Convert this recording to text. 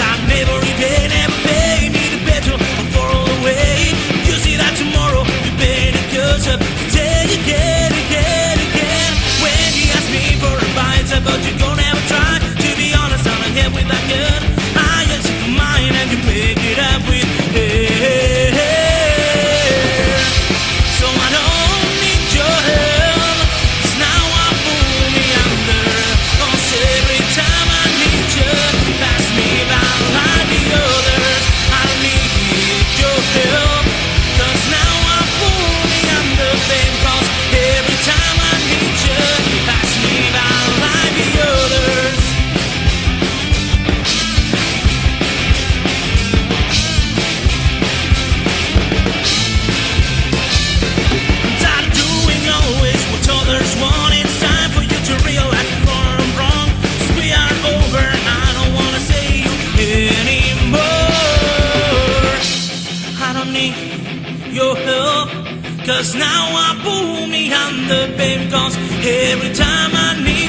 like never repay, never pay me the petrol for all the way. You see that tomorrow you pay the curse up. Take again, again, again. When he asked me for a bite, but you're gonna have a try. To be honest, I'm ahead with that gun. I ask you for mine and you pick it up with hair. So I don't need your help, 'cause now I pull me under. 'Cause every time I need you, pass me by like the others. I need your help, 'cause now I pull me under, babe. 'Cause every time I need you, pass me by like the others. I'm tired of doing always what others want. It's time for you to realize before I'm wrong. 'Cause we are over, I don't wanna say you anymore. I don't need your help, 'cause now I pull me under, baby. 'Cause every time I need